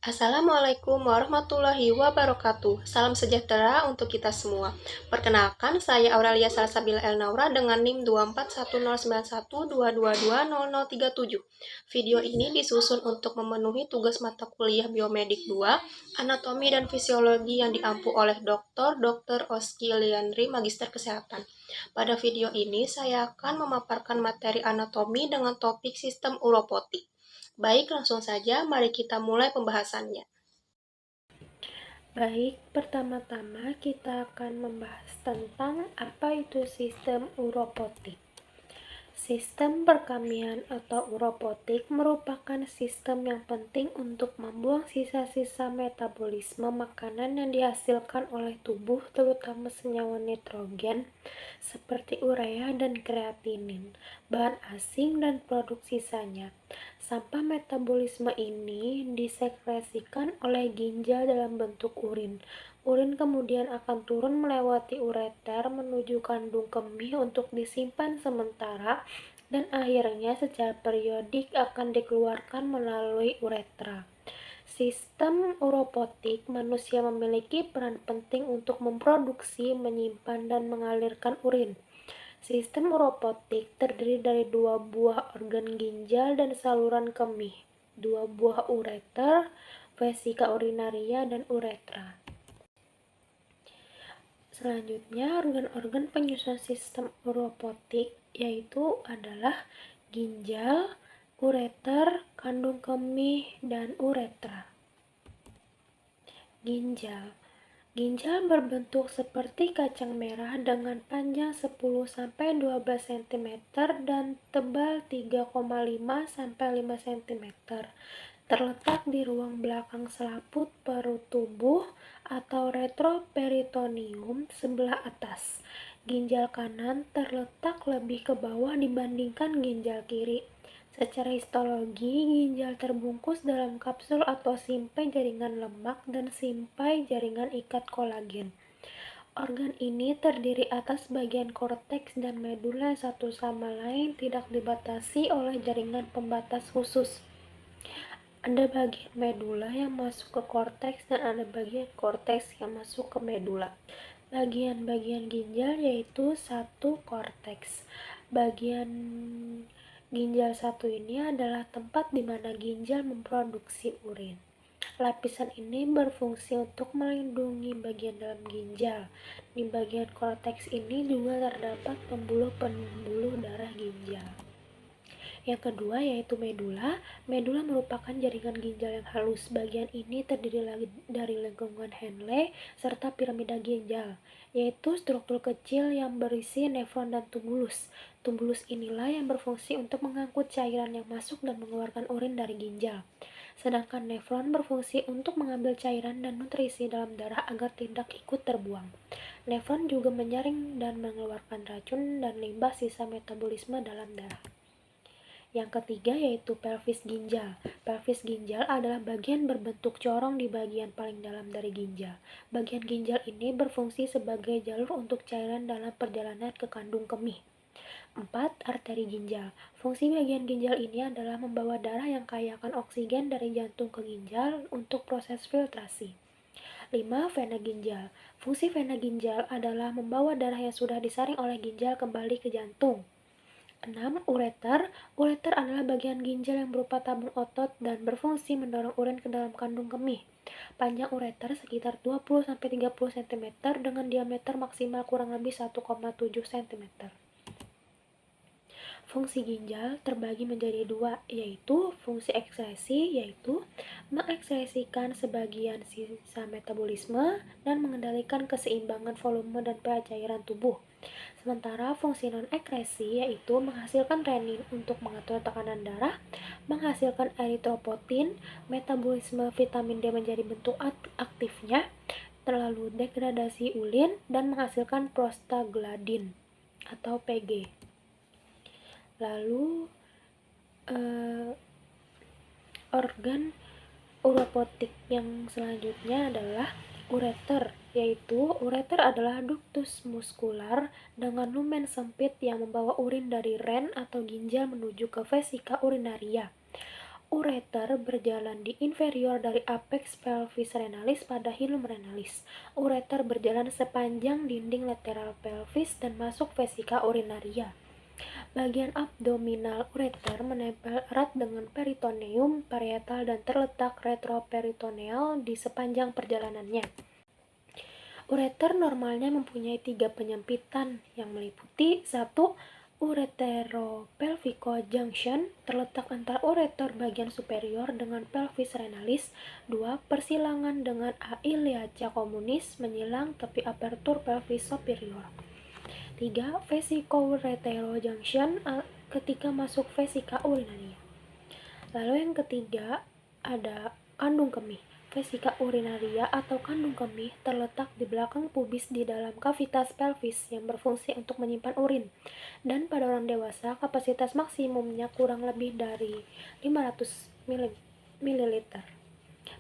Assalamualaikum warahmatullahi wabarakatuh. Salam sejahtera untuk kita semua. Perkenalkan, saya Aurelia Salsabila Elnaura dengan NIM 2410912220037. Video ini disusun untuk memenuhi tugas mata kuliah Biomedik 2, Anatomi dan Fisiologi yang diampu oleh Dr. Oski Liandri, Magister Kesehatan. Pada video ini, saya akan memaparkan materi anatomi dengan topik sistem uropotik. Baik, langsung saja mari kita mulai pembahasannya. Baik, pertama-tama kita akan membahas tentang apa itu sistem uropotik. Sistem perkamian atau uropotik merupakan sistem yang penting untuk membuang sisa-sisa metabolisme makanan yang dihasilkan oleh tubuh, terutama senyawa nitrogen seperti urea dan kreatinin, bahan asing dan produk sisanya. Sampah metabolisme ini disekresikan oleh ginjal dalam bentuk urin. Urin kemudian akan turun melewati ureter menuju kandung kemih untuk disimpan sementara dan akhirnya secara periodik akan dikeluarkan melalui uretra. Sistem uropotik manusia memiliki peran penting untuk memproduksi, menyimpan, dan mengalirkan urin. Sistem uropotik terdiri dari dua buah organ ginjal dan saluran kemih, dua buah ureter, vesika urinaria, dan uretra. Selanjutnya, organ-organ penyusun sistem uropotik yaitu adalah ginjal, ureter, kandung kemih, dan uretra. Ginjal Ginjal berbentuk seperti kacang merah dengan panjang 10-12 cm dan tebal 3,5-5 cm. Terletak di ruang belakang selaput perut tubuh atau retroperitoneum sebelah atas. Ginjal kanan terletak lebih ke bawah dibandingkan ginjal kiri. Secara histologi, ginjal terbungkus dalam kapsul atau simpai jaringan lemak dan simpai jaringan ikat kolagen. Organ ini terdiri atas bagian korteks dan medula yang satu sama lain tidak dibatasi oleh jaringan pembatas khusus. Ada bagian medula yang masuk ke korteks dan ada bagian korteks yang masuk ke medula. Bagian-bagian ginjal yaitu satu korteks. Bagian ginjal satu ini adalah tempat di mana ginjal memproduksi urin. Lapisan ini berfungsi untuk melindungi bagian dalam ginjal. Di bagian korteks ini juga terdapat pembuluh-pembuluh darah ginjal. Yang kedua yaitu medula. Medula merupakan jaringan ginjal yang halus. Bagian ini terdiri dari lengkungan Henle serta piramida ginjal, yaitu struktur kecil yang berisi nefron dan tumulus. Tumulus inilah yang berfungsi untuk mengangkut cairan yang masuk dan mengeluarkan urin dari ginjal. Sedangkan nefron berfungsi untuk mengambil cairan dan nutrisi dalam darah agar tidak ikut terbuang. Nefron juga menyaring dan mengeluarkan racun dan limbah sisa metabolisme dalam darah. Yang ketiga yaitu pelvis ginjal. Pelvis ginjal adalah bagian berbentuk corong di bagian paling dalam dari ginjal. Bagian ginjal ini berfungsi sebagai jalur untuk cairan dalam perjalanan ke kandung kemih. 4. Arteri ginjal. Fungsi bagian ginjal ini adalah membawa darah yang kaya akan oksigen dari jantung ke ginjal untuk proses filtrasi. 5. Vena ginjal. Fungsi vena ginjal adalah membawa darah yang sudah disaring oleh ginjal kembali ke jantung. 6. Ureter. Ureter adalah bagian ginjal yang berupa tabung otot dan berfungsi mendorong urin ke dalam kandung kemih. Panjang ureter sekitar 20-30 cm dengan diameter maksimal kurang lebih 1,7 cm. Fungsi ginjal terbagi menjadi dua, yaitu fungsi ekskresi, yaitu mengekskresikan sebagian sisa metabolisme dan mengendalikan keseimbangan volume dan pH cairan tubuh. Sementara fungsi non-ekskresi yaitu menghasilkan renin untuk mengatur tekanan darah, menghasilkan eritropoietin, metabolisme vitamin D menjadi bentuk aktifnya, lalu degradasi ulin, dan menghasilkan prostaglandin atau PG. Lalu organ uropotik yang selanjutnya adalah ureter, yaitu ureter adalah ductus muskular dengan lumen sempit yang membawa urin dari ren atau ginjal menuju ke vesika urinaria. Ureter berjalan di inferior dari apex pelvis renalis pada hilum renalis. Ureter berjalan sepanjang dinding lateral pelvis dan masuk vesika urinaria. Bagian abdominal ureter menempel erat dengan peritoneum parietal dan terletak retroperitoneal di sepanjang perjalanannya. Ureter normalnya mempunyai 3 penyempitan yang meliputi 1. Ureteropelvico junction terletak antara ureter bagian superior dengan pelvis renalis. 2. Persilangan dengan A. iliaca communis menyilang tepi apertur pelvis superior. 3. Vesicouretero junction ketika masuk vesika urinaria. Lalu yang ketiga ada kandung kemih. Vesika urinaria atau kandung kemih terletak di belakang pubis di dalam kavitas pelvis yang berfungsi untuk menyimpan urin. Dan pada orang dewasa, kapasitas maksimumnya kurang lebih dari 500 ml.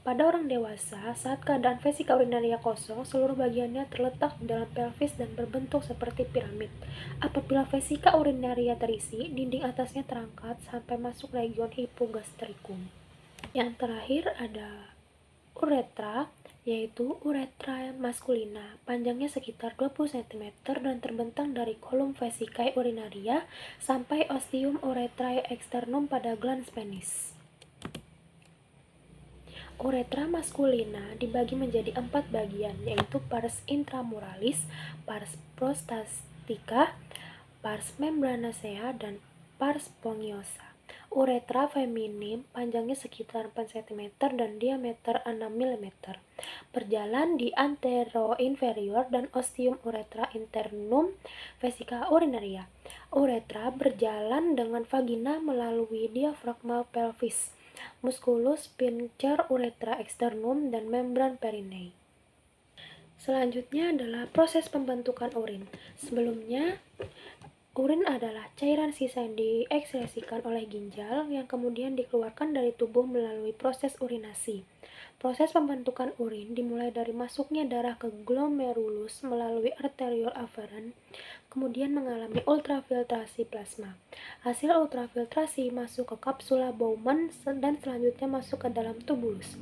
Pada orang dewasa, saat keadaan vesika urinaria kosong, seluruh bagiannya terletak di dalam pelvis dan berbentuk seperti piramid. Apabila vesika urinaria terisi, dinding atasnya terangkat sampai masuk region hipogastricum. Yang terakhir ada uretra, yaitu uretra maskulina. Panjangnya sekitar 20 cm dan terbentang dari kolum vesicae urinaria sampai ostium uretrae externum pada glans penis. Uretra maskulina dibagi menjadi 4 bagian, yaitu pars intramuralis, pars prostatica, pars membranacea, dan pars spongiosa. Uretra feminim panjangnya sekitar 4 cm dan diameter 6 mm. Berjalan di antero-inferior dan ostium uretra internum vesika urinaria. Uretra berjalan dengan vagina melalui diafragma pelvis, musculus sphincter uretra externum, dan membran perineum. Selanjutnya adalah proses pembentukan urin. Sebelumnya, urin adalah cairan sisa yang diekskresikan oleh ginjal yang kemudian dikeluarkan dari tubuh melalui proses urinasi. Proses pembentukan urin dimulai dari masuknya darah ke glomerulus melalui arteriole afferent, kemudian mengalami ultrafiltrasi plasma. Hasil ultrafiltrasi masuk ke kapsula Bowman dan selanjutnya masuk ke dalam tubulus.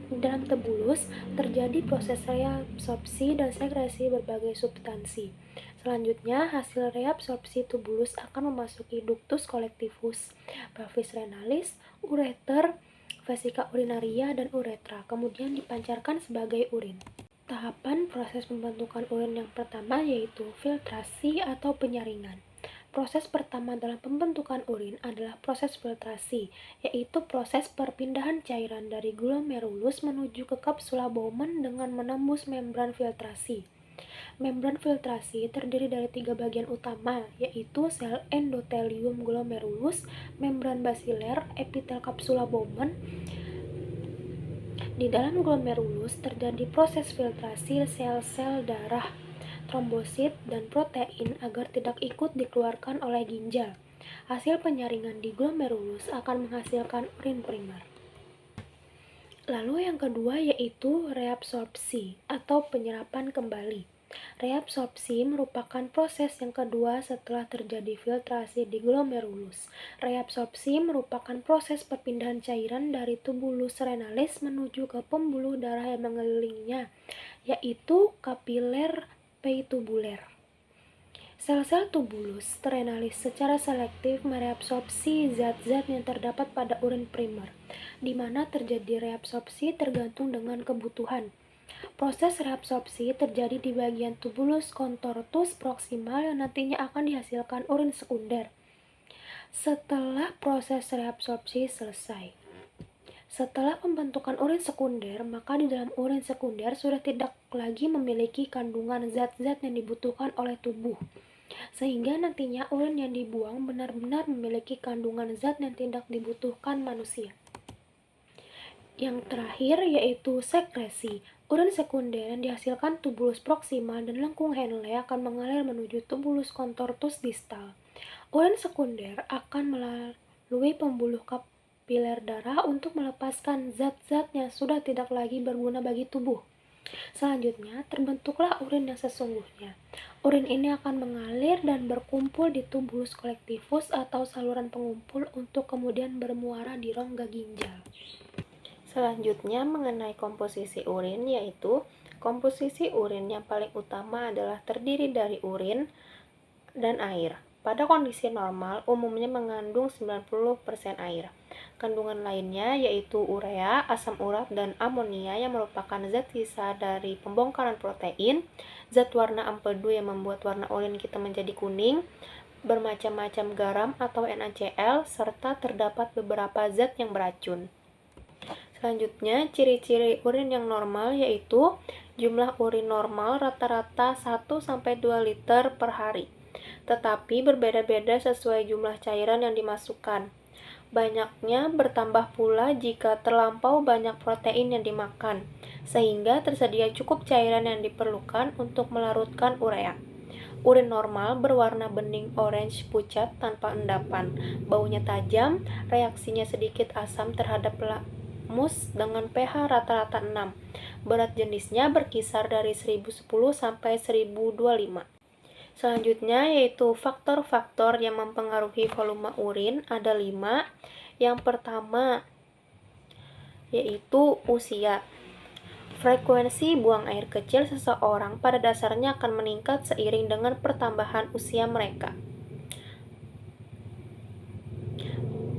Di dalam tubulus terjadi proses reabsorpsi dan sekresi berbagai substansi. Selanjutnya, hasil reabsorpsi tubulus akan memasuki ductus collectivus, pelvis renalis, ureter, vesika urinaria, dan uretra, kemudian dipancarkan sebagai urin. Tahapan proses pembentukan urin yang pertama yaitu filtrasi atau penyaringan. Proses pertama dalam pembentukan urin adalah proses filtrasi, yaitu proses perpindahan cairan dari glomerulus menuju ke kapsula Bowman dengan menembus membran filtrasi. Membran filtrasi terdiri dari 3 bagian utama, yaitu sel endotelium glomerulus, membran basiler, epitel kapsula Bowman. Di dalam glomerulus terjadi proses filtrasi sel-sel darah, trombosit, dan protein agar tidak ikut dikeluarkan oleh ginjal. Hasil penyaringan di glomerulus akan menghasilkan urin primer. Lalu yang kedua yaitu reabsorpsi atau penyerapan kembali. Reabsorpsi merupakan proses yang kedua setelah terjadi filtrasi di glomerulus. Reabsorpsi merupakan proses perpindahan cairan dari tubulus renalis menuju ke pembuluh darah yang mengelilinginya, yaitu kapiler peitubuler. Sel-sel tubulus renalis secara selektif mereabsorpsi zat-zat yang terdapat pada urin primer, di mana terjadi reabsorpsi tergantung dengan kebutuhan. Proses reabsorpsi terjadi di bagian tubulus contortus proximal yang nantinya akan dihasilkan urin sekunder. Setelah proses reabsorpsi selesai, setelah pembentukan urin sekunder, maka di dalam urin sekunder sudah tidak lagi memiliki kandungan zat-zat yang dibutuhkan oleh tubuh, sehingga nantinya urin yang dibuang benar-benar memiliki kandungan zat yang tidak dibutuhkan manusia. Yang terakhir yaitu sekresi. Urin sekunder yang dihasilkan tubulus proximal dan lengkung Henle akan mengalir menuju tubulus contortus distal. Urin sekunder akan melalui pembuluh kapiler darah untuk melepaskan zat-zat yang sudah tidak lagi berguna bagi tubuh. Selanjutnya, terbentuklah urin yang sesungguhnya. Urin ini akan mengalir dan berkumpul di tubulus kolektivus atau saluran pengumpul untuk kemudian bermuara di rongga ginjal. Selanjutnya, mengenai komposisi urin, yaitu komposisi urin yang paling utama adalah terdiri dari urin dan air. Pada kondisi normal, umumnya mengandung 90% air. Kandungan lainnya yaitu urea, asam urat, dan amonia yang merupakan zat sisa dari pembongkaran protein, zat warna empedu yang membuat warna urin kita menjadi kuning, bermacam-macam garam atau NaCl, serta terdapat beberapa zat yang beracun. Selanjutnya, ciri-ciri urin yang normal yaitu jumlah urin normal rata-rata 1-2 liter per hari, tetapi berbeda-beda sesuai jumlah cairan yang dimasukkan. Banyaknya bertambah pula jika terlampau banyak protein yang dimakan, sehingga tersedia cukup cairan yang diperlukan untuk melarutkan urea. Urin normal berwarna bening orange pucat tanpa endapan, baunya tajam, reaksinya sedikit asam terhadap lakmus dengan pH rata-rata 6. Berat jenisnya berkisar dari 1010 sampai 1025. Selanjutnya yaitu faktor-faktor yang mempengaruhi volume urin ada 5. Yang pertama yaitu usia. Frekuensi buang air kecil seseorang pada dasarnya akan meningkat seiring dengan pertambahan usia mereka.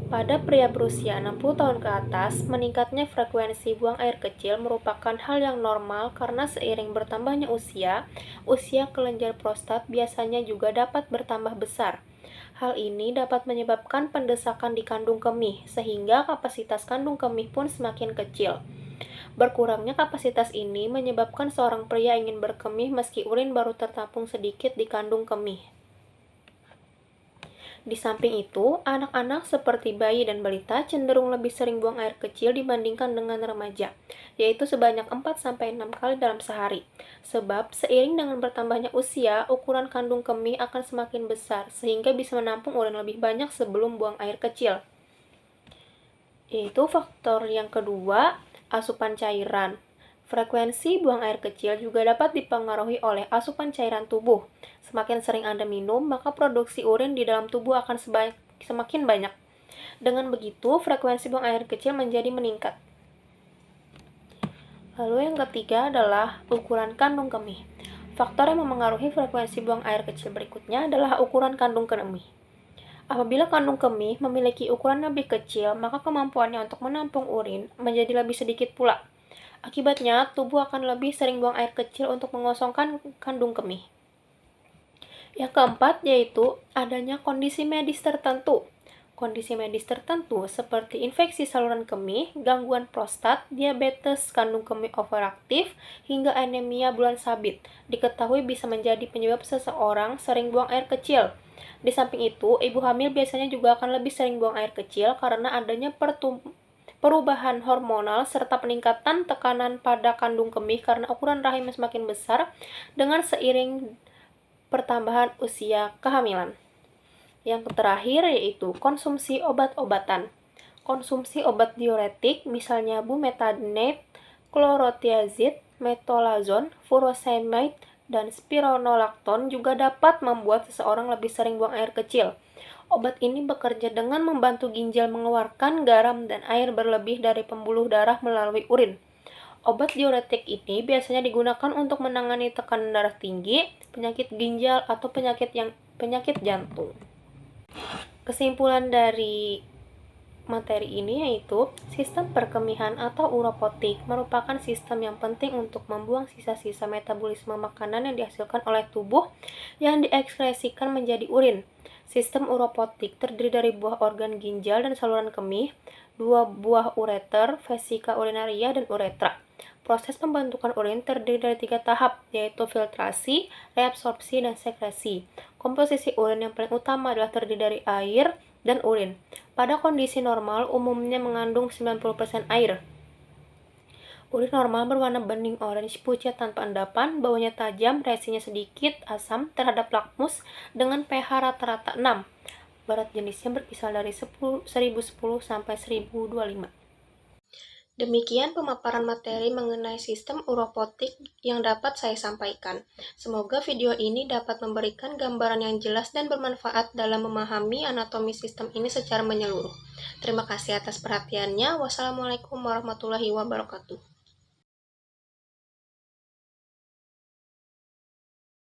Pada pria berusia 60 tahun ke atas, meningkatnya frekuensi buang air kecil merupakan hal yang normal karena seiring bertambahnya usia kelenjar prostat biasanya juga dapat bertambah besar. Hal ini dapat menyebabkan pendesakan di kandung kemih, sehingga kapasitas kandung kemih pun semakin kecil. Berkurangnya kapasitas ini menyebabkan seorang pria ingin berkemih meski urin baru tertampung sedikit di kandung kemih. Di samping itu, anak-anak seperti bayi dan balita cenderung lebih sering buang air kecil dibandingkan dengan remaja, yaitu sebanyak 4-6 kali dalam sehari. Sebab, seiring dengan bertambahnya usia, ukuran kandung kemih akan semakin besar, sehingga bisa menampung urin lebih banyak sebelum buang air kecil. Yaitu faktor yang kedua, asupan cairan. Frekuensi buang air kecil juga dapat dipengaruhi oleh asupan cairan tubuh. Semakin sering Anda minum, maka produksi urin di dalam tubuh akan semakin banyak. Dengan begitu, frekuensi buang air kecil menjadi meningkat. Lalu yang ketiga adalah ukuran kandung kemih. Faktor yang memengaruhi frekuensi buang air kecil berikutnya adalah ukuran kandung kemih. Apabila kandung kemih memiliki ukuran lebih kecil, maka kemampuannya untuk menampung urin menjadi lebih sedikit pula. Akibatnya, tubuh akan lebih sering buang air kecil untuk mengosongkan kandung kemih. Yang keempat yaitu adanya kondisi medis tertentu. Kondisi medis tertentu seperti infeksi saluran kemih, gangguan prostat, diabetes, kandung kemih overaktif, hingga anemia bulan sabit diketahui bisa menjadi penyebab seseorang sering buang air kecil. Di samping itu, ibu hamil biasanya juga akan lebih sering buang air kecil karena adanya perubahan hormonal serta peningkatan tekanan pada kandung kemih karena ukuran rahim semakin besar dengan seiring pertambahan usia kehamilan. Yang terakhir yaitu konsumsi obat-obatan. Konsumsi obat diuretik misalnya bumetanide, chlorothiazide, metolazon, furosemide, dan spironolakton juga dapat membuat seseorang lebih sering buang air kecil. Obat ini bekerja dengan membantu ginjal mengeluarkan garam dan air berlebih dari pembuluh darah melalui urin. Obat diuretik ini biasanya digunakan untuk menangani tekanan darah tinggi, penyakit ginjal, atau penyakit jantung. Kesimpulan dari materi ini yaitu sistem perkemihan atau uropotik merupakan sistem yang penting untuk membuang sisa-sisa metabolisme makanan yang dihasilkan oleh tubuh yang diekskresikan menjadi urin. Sistem uropotik terdiri dari buah organ ginjal dan saluran kemih, 2 buah ureter, vesika urinaria, dan uretra. Proses pembentukan urin terdiri dari 3 tahap, yaitu filtrasi, reabsorpsi, dan sekresi. Komposisi urin yang paling utama adalah terdiri dari air dan urin. Pada kondisi normal, umumnya mengandung 90% air. Urin normal berwarna bening orange pucat tanpa endapan, baunya tajam, reaksinya sedikit asam terhadap lakmus dengan pH rata-rata 6. Berat jenisnya berkisar dari 1010 sampai 1025. Demikian pemaparan materi mengenai sistem uropotik yang dapat saya sampaikan. Semoga video ini dapat memberikan gambaran yang jelas dan bermanfaat dalam memahami anatomi sistem ini secara menyeluruh. Terima kasih atas perhatiannya. Wassalamualaikum warahmatullahi wabarakatuh.